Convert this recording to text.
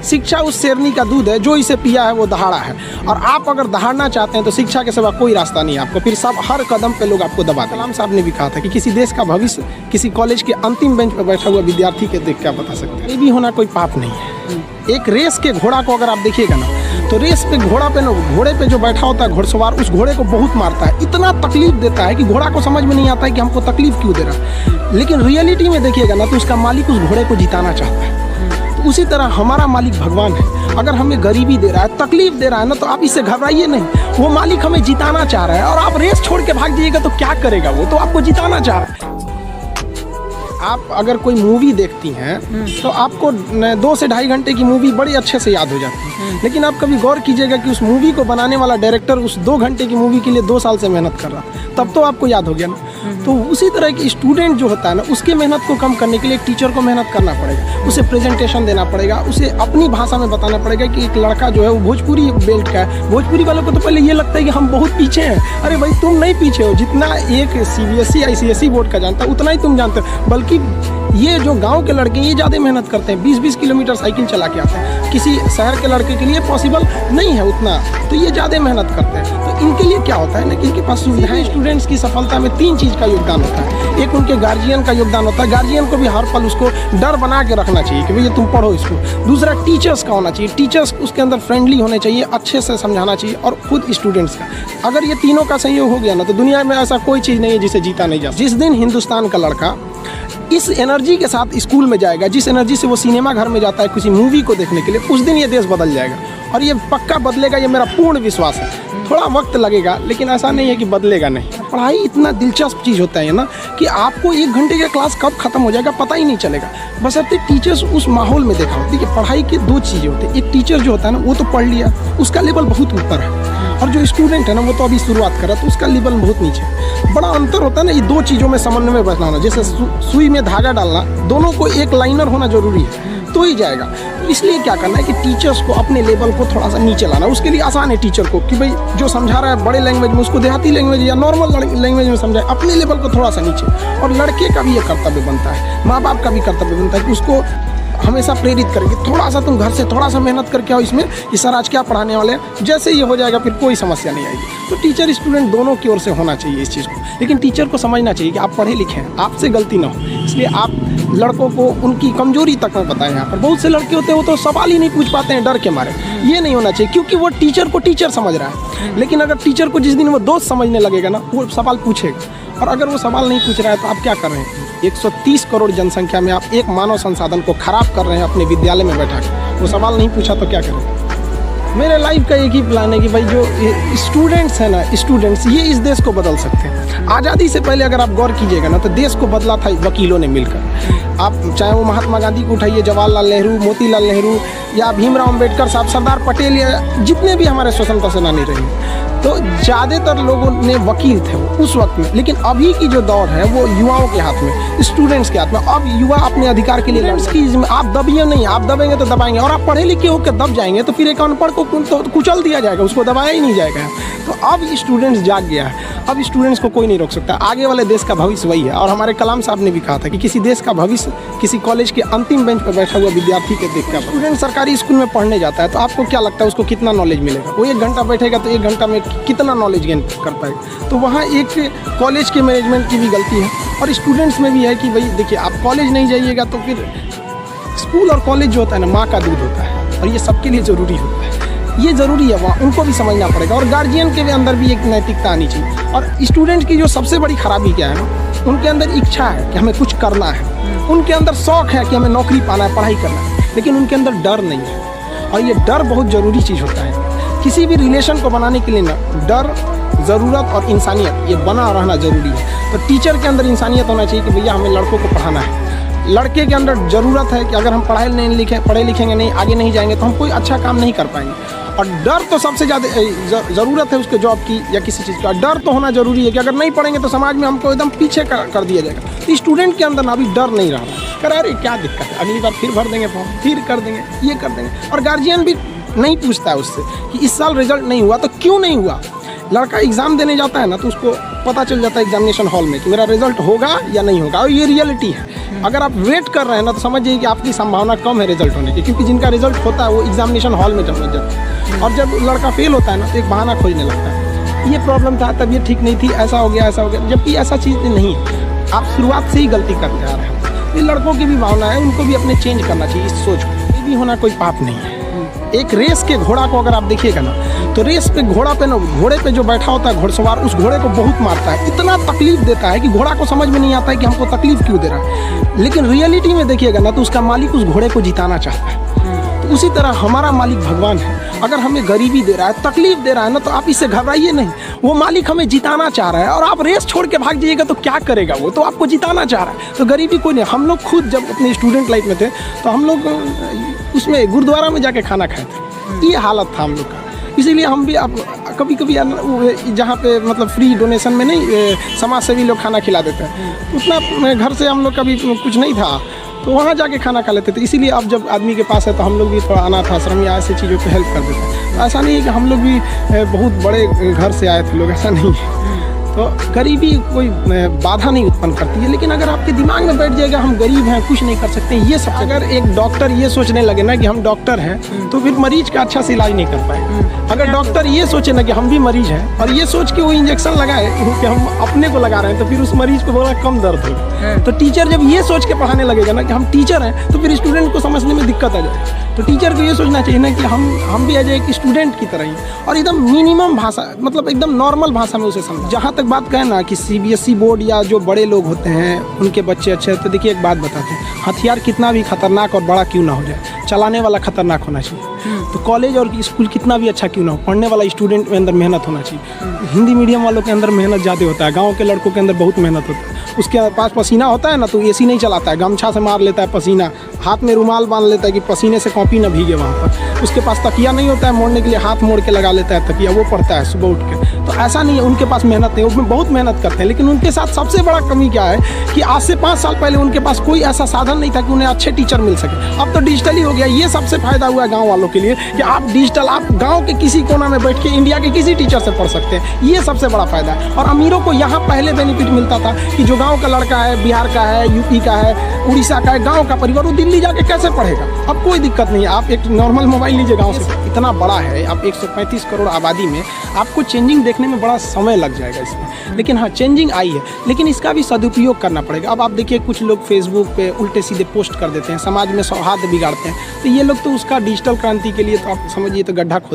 शिक्षा उस शेरनी का दूध है, जो इसे पिया है वो दहाड़ा है। और आप अगर दहाड़ना चाहते हैं तो शिक्षा के सिवा कोई रास्ता नहीं है आपको, फिर सब हर कदम पे लोग आपको दबाते हैं। कलाम साहब ने भी कहा था कि किसी देश का भविष्य किसी कॉलेज के अंतिम बेंच पर बैठा हुआ विद्यार्थी के देख क्या बता सकते हैं। ये भी होना कोई पाप नहीं है। एक रेस के घोड़ा को अगर आप देखिएगा ना, तो रेस पे घोड़े पे जो बैठा होता है घुड़सवार, उस घोड़े को बहुत मारता है, इतना तकलीफ देता है कि घोड़ा को समझ में नहीं आता है कि हमको तकलीफ क्यों दे रहा है। लेकिन रियलिटी में देखिएगा ना, तो उसका मालिक उस घोड़े को जिताना चाहता है। तो उसी तरह हमारा मालिक भगवान है। अगर हमें गरीबी दे रहा है, तकलीफ दे रहा है ना, तो आप इससे घबराइए नहीं। वो मालिक हमें जिताना चाह रहा है, और आप रेस छोड़ के भाग जाइएगा तो क्या करेगा? वो तो आपको जिताना चाह रहा है। आप अगर कोई मूवी देखती हैं तो आपको 2 से ढाई घंटे की मूवी बड़ी अच्छे से याद हो जाती है। लेकिन आप कभी गौर कीजिएगा कि उस मूवी को बनाने वाला डायरेक्टर उस 2 घंटे की मूवी के लिए 2 साल से मेहनत कर रहा, तब तो आपको याद हो गया ना। तो उसी तरह की स्टूडेंट जो होता है ना, उसके मेहनत को कम करने के लिए एक टीचर को मेहनत करना पड़ेगा, उसे प्रेजेंटेशन देना पड़ेगा, उसे अपनी भाषा में बताना पड़ेगा कि एक लड़का जो है वो भोजपुरी बेल्ट का है। भोजपुरी वालों को तो पहले ये लगता है कि हम बहुत पीछे हैं। अरे भाई, तुम नहीं पीछे हो, जितना एक CBSE ICSE बोर्ड का जानता है उतना ही तुम जानते हो। बल्कि ये जो गांव के लड़के ये ज़्यादा मेहनत करते हैं, 20-20 किलोमीटर साइकिल चला के आते हैं। किसी शहर के लड़के के लिए पॉसिबल नहीं है उतना, तो ये ज़्यादा मेहनत करते हैं। तो इनके लिए क्या होता है ना कि इनके पास सुविधाएं। स्टूडेंट्स की सफलता में 3 चीज़ का योगदान होता है। एक उनके गार्जियन का योगदान होता है, गार्जियन को भी हर पल उसको डर बना के रखना चाहिए कि भैया तुम पढ़ो इसको। दूसरा टीचर्स का होना चाहिए, टीचर्स उसके अंदर फ्रेंडली होने चाहिए, अच्छे से समझाना चाहिए, और खुद स्टूडेंट्स का। अगर ये तीनों का संयोग हो गया ना, तो दुनिया में ऐसा कोई चीज़ नहीं है जिसे जीता नहीं जा। जिस दिन हिंदुस्तान का लड़का इस एनर्जी के साथ स्कूल में जाएगा, जिस एनर्जी से वो सिनेमा घर में जाता है किसी मूवी को देखने के लिए, उस दिन ये देश बदल जाएगा। और ये पक्का बदलेगा, ये मेरा पूर्ण विश्वास है। थोड़ा वक्त लगेगा, लेकिन ऐसा नहीं है कि बदलेगा नहीं। पढ़ाई इतना दिलचस्प चीज़ होता है ना कि आपको 1 घंटे का क्लास कब खत्म हो जाएगा पता ही नहीं चलेगा, बशर्ते टीचर्स उस माहौल में देखा हो। देखिए, पढ़ाई की 2 चीज़ें होती हैं। एक टीचर जो होता है ना, वो तो पढ़ लिया, उसका लेवल बहुत ऊपर है, और जो स्टूडेंट है ना, वो तो अभी शुरुआत कर रहा है, तो उसका लेवल बहुत नीचे है। बड़ा अंतर होता है ना ये 2 चीज़ों में समन्वय बनाना। जैसे सुई में धागा डालना, दोनों को एक लाइनर होना जरूरी है, तो ही जाएगा। तो इसलिए क्या करना है कि टीचर्स को अपने लेवल को थोड़ा सा नीचे लाना। उसके लिए आसान है टीचर को कि भाई जो समझा रहा है बड़े लैंग्वेज में, उसको देहाती लैंग्वेज या नॉर्मल लैंग्वेज में समझाए, अपने लेवल को थोड़ा सा नीचे। और लड़के का भी ये कर्तव्य बनता है, माँ बाप का भी कर्तव्य बनता है कि उसको हमेशा प्रेरित करेंगे, थोड़ा सा तुम घर से थोड़ा सा मेहनत करके आओ इसमें कि सर आज क्या पढ़ाने वाले हैं। जैसे ये हो जाएगा फिर कोई समस्या नहीं आएगी। तो टीचर स्टूडेंट दोनों की ओर से होना चाहिए इस चीज़ को। लेकिन टीचर को समझना चाहिए कि आप पढ़े लिखे हैं, आपसे गलती ना हो, इसलिए आप लड़कों को उनकी कमजोरी तक में बताएं। यहाँ पर बहुत से लड़के होते हैं वो तो सवाल ही नहीं पूछ पाते हैं डर के मारे। ये नहीं होना चाहिए, क्योंकि वो टीचर को टीचर समझ रहा है। लेकिन अगर टीचर को जिस दिन वो दोस्त समझने लगेगा ना, वो सवाल पूछेगा। और अगर वो सवाल नहीं पूछ रहा है तो आप क्या कर रहे हैं? 130 करोड़ जनसंख्या में आप एक मानव संसाधन को खराब कर रहे हैं अपने विद्यालय में बैठा के। वो सवाल नहीं पूछा तो क्या करें? मेरे लाइफ का एक ही प्लान है कि भाई जो स्टूडेंट्स हैं ना, स्टूडेंट्स ये इस देश को बदल सकते हैं। आज़ादी से पहले अगर आप गौर कीजिएगा ना, तो देश को बदला था वकीलों ने मिलकर। आप चाहे वो महात्मा गांधी को उठाइए, जवाहरलाल नेहरू, मोतीलाल नेहरू, या भीमराव अम्बेडकर साहब, सरदार पटेल, या जितने भी हमारे स्वतंत्रता सेनानी रहे, तो ज़्यादातर लोगों ने वकील थे वो उस वक्त में। लेकिन अभी की जो दौर है वो युवाओं के हाथ में, स्टूडेंट्स के हाथ में। अब युवा अपने अधिकार के लिए आप दबिए नहीं, आप दबेंगे तो दबाएंगे। और आप पढ़े लिखे होकर दब जाएंगे तो फिर एक अनपढ़ को तो कुचल दिया जाएगा, उसको दबाया ही नहीं जाएगा। तो अब स्टूडेंट्स जाग गया है, अब स्टूडेंट्स को कोई नहीं रोक सकता। आगे वाले देश का भविष्य वही है। और हमारे कलाम साहब ने भी कहा था कि किसी देश का भविष्य किसी कॉलेज के अंतिम बेंच पर बैठा हुआ विद्यार्थी के देख कर। स्टूडेंट सरकारी स्कूल में पढ़ने जाता है तो आपको क्या लगता है उसको कितना नॉलेज मिलेगा? वो 1 घंटा बैठेगा तो 1 घंटा में कितना नॉलेज गेन कर पाएगा? तो वहाँ एक कॉलेज के मैनेजमेंट की भी गलती है, और स्टूडेंट्स में भी है कि भाई देखिए, आप कॉलेज नहीं जाइएगा तो फिर स्कूल और कॉलेज जो होता है ना, माँ का दूध होता है, और ये सबके लिए ज़रूरी होता है। ये ज़रूरी है, वहाँ उनको भी समझना पड़ेगा। और गार्जियन के भी अंदर भी एक नैतिकता आनी चाहिए। और स्टूडेंट की जो सबसे बड़ी खराबी क्या है ना, उनके अंदर इच्छा है कि हमें कुछ करना है, उनके अंदर शौक़ है कि हमें नौकरी पाना है, पढ़ाई करना है, लेकिन उनके अंदर डर नहीं है। और ये डर बहुत ज़रूरी चीज़ होता है। किसी भी रिलेशन को बनाने के लिए ना, डर, ज़रूरत और इंसानियत ये बना रहना ज़रूरी है। तो टीचर के अंदर इंसानियत होना चाहिए कि भैया हमें लड़कों को पढ़ाना है। लड़के के अंदर ज़रूरत है कि अगर हम पढ़े लिखेंगे नहीं, आगे नहीं जाएंगे तो हम कोई अच्छा काम नहीं कर पाएंगे। और डर तो सबसे ज़्यादा ज़रूरत है उसके जॉब की या किसी चीज़ का। डर तो होना ज़रूरी है कि अगर नहीं पढ़ेंगे तो समाज में हमको एकदम पीछे कर दिया जाएगा। तो स्टूडेंट के अंदर ना अभी डर नहीं रहा, कर अरे क्या दिक्कत है, अगली बार फिर भर देंगे फॉर्म, फिर कर देंगे, ये कर देंगे। और गार्जियन भी नहीं पूछता है उससे कि इस साल रिजल्ट नहीं हुआ तो क्यों नहीं हुआ। लड़का एग्ज़ाम देने जाता है ना, तो उसको पता चल जाता है एग्जामिनेशन हॉल में कि मेरा रिजल्ट होगा या नहीं होगा, और ये रियलिटी है। अगर आप वेट कर रहे हैं ना तो समझिए कि आपकी संभावना कम है रिजल्ट होने की, क्योंकि जिनका रिजल्ट होता है वो एग्जामिनेशन हॉल में जब जाता है, और जब लड़का फेल होता है ना तो एक बहाना खोजने लगता है, ये प्रॉब्लम था, तबीयत ठीक नहीं थी, ऐसा हो गया, जबकि ऐसा चीज़ नहीं है। आप शुरुआत से ही गलती करते आ रहे हैं। ये लड़कों की भी भावना है, उनको भी अपने चेंज करना चाहिए इस सोच को। ये भी होना कोई पाप नहीं है। एक रेस के घोड़ा को अगर आप देखिएगा ना तो रेस पे घोड़ा पे ना, घोड़े पे जो बैठा होता है घुड़सवार, उस घोड़े को बहुत मारता है, इतना तकलीफ देता है कि घोड़ा को समझ में नहीं आता है कि हमको तकलीफ क्यों दे रहा है। लेकिन रियलिटी में देखिएगा ना तो उसका मालिक उस घोड़े को जिताना चाहता है। तो उसी तरह हमारा मालिक भगवान है। अगर हमें गरीबी दे रहा है, तकलीफ दे रहा है ना, तो आप इससे घबराइए नहीं। वो मालिक हमें जिताना चाह रहा है, और आप रेस छोड़ के भाग जाइएगा तो क्या करेगा वो? तो आपको जिताना चाह रहा है। तो गरीबी कोई नहीं। हम लोग खुद जब अपने स्टूडेंट लाइफ में थे तो हम लोग उसमें गुरुद्वारा में जाके खाना खाए थे। ये हालत था हम लोग का। इसीलिए हम भी अब कभी कभी जहाँ पे मतलब फ्री डोनेशन में नहीं, समाज सेवी लोग खाना खिला देते हैं, उतना घर से हम लोग का भी कुछ नहीं था, तो वहाँ जाके खाना खा लेते थे। इसीलिए अब जब आदमी के पास है तो हम लोग भी थोड़ा अनाथ आश्रम या ऐसी चीज़ों पे हेल्प कर देते हैं। तो ऐसा नहीं है कि हम लोग भी बहुत बड़े घर से आए थे लोग, ऐसा नहीं है। तो गरीबी कोई बाधा नहीं उत्पन्न करती है, लेकिन अगर आपके दिमाग में बैठ जाएगा हम गरीब हैं, कुछ नहीं कर सकते, ये सब, अगर एक डॉक्टर ये सोचने लगे ना कि हम डॉक्टर हैं तो फिर मरीज का अच्छा से इलाज नहीं कर पाए। अगर डॉक्टर ये सोचे ना कि हम भी मरीज हैं और ये सोच के वो इंजेक्शन लगाए कि हम अपने को लगा रहे हैं, तो फिर उस मरीज को बड़ा कम दर्द होगा। तो टीचर जब ये सोच के पढ़ाने लगेगा ना कि हम टीचर हैं, तो फिर स्टूडेंट को समझने में दिक्कत आ जाएगी। तो टीचर को ये सोचना चाहिए ना कि हम भी आ जाए एक स्टूडेंट की तरह ही, और एकदम मिनिमम भाषा, मतलब एकदम नॉर्मल भाषा में उसे समझ। जहाँ तक बात कहें ना कि CBSE बोर्ड या जो बड़े लोग होते हैं उनके बच्चे अच्छे हैं, तो देखिए एक बात बताते हैं, हथियार कितना भी खतरनाक और बड़ा क्यों ना हो जाए, चलाने वाला खतरनाक होना चाहिए। तो कॉलेज और स्कूल कितना भी अच्छा क्यों ना हो, पढ़ने वाला स्टूडेंट में अंदर मेहनत होना चाहिए। हिंदी मीडियम वालों के अंदर मेहनत ज़्यादा होता है, गाँव के लड़कों के अंदर बहुत मेहनत होता है। उसके पास पसीना होता है ना तो AC नहीं चलाता है, गमछा से मार लेता है पसीना, हाथ में रुमाल बांध लेता है कि पसीने से कॉपी ना भीगे वहाँ पर। उसके पास तकिया नहीं होता है मोड़ने के लिए, हाथ मोड़ के लगा लेता है तकिया, वो पढ़ता है सुबह उठ के। तो ऐसा नहीं है उनके पास मेहनत नहीं, उसमें बहुत मेहनत करते हैं। लेकिन उनके साथ सबसे बड़ा कमी क्या है कि आज से 5 साल पहले उनके पास कोई ऐसा साधन नहीं था कि उन्हें अच्छे टीचर मिल सके। अब तो डिजिटल ही हो गया। ये सबसे फायदा हुआ है गाँव वालों के लिए कि आप डिजिटल, आप गाँव के किसी कोना में बैठ के इंडिया के किसी टीचर से पढ़ सकते हैं। ये सबसे बड़ा फायदा है। और अमीरों को यहाँ पहले बेनिफिट मिलता था कि जो गाँव का लड़का है, बिहार का है, यूपी का है, उड़ीसा का है, गाँव का परिवार, वो दिल्ली जाके कैसे पढ़ेगा? अब कोई दिक्कत नहीं है, आप एक नॉर्मल मोबाइल लीजिए गाँव से। इतना बड़ा है, आप 135 करोड़ आबादी में आपको चेंजिंग देखने में बड़ा समय लग जाएगा इसमें। लेकिन हाँ, चेंजिंग आई है, लेकिन इसका भी सदुपयोग करना पड़ेगा। अब आप देखिए कुछ लोग फेसबुक पे उल्टे सीधे पोस्ट कर देते हैं, समाज में सौहार्द बिगाड़ते हैं। तो ये लोग तो उसका डिजिटल क्रांति के लिए तो आप समझिए तो गड्ढा खोद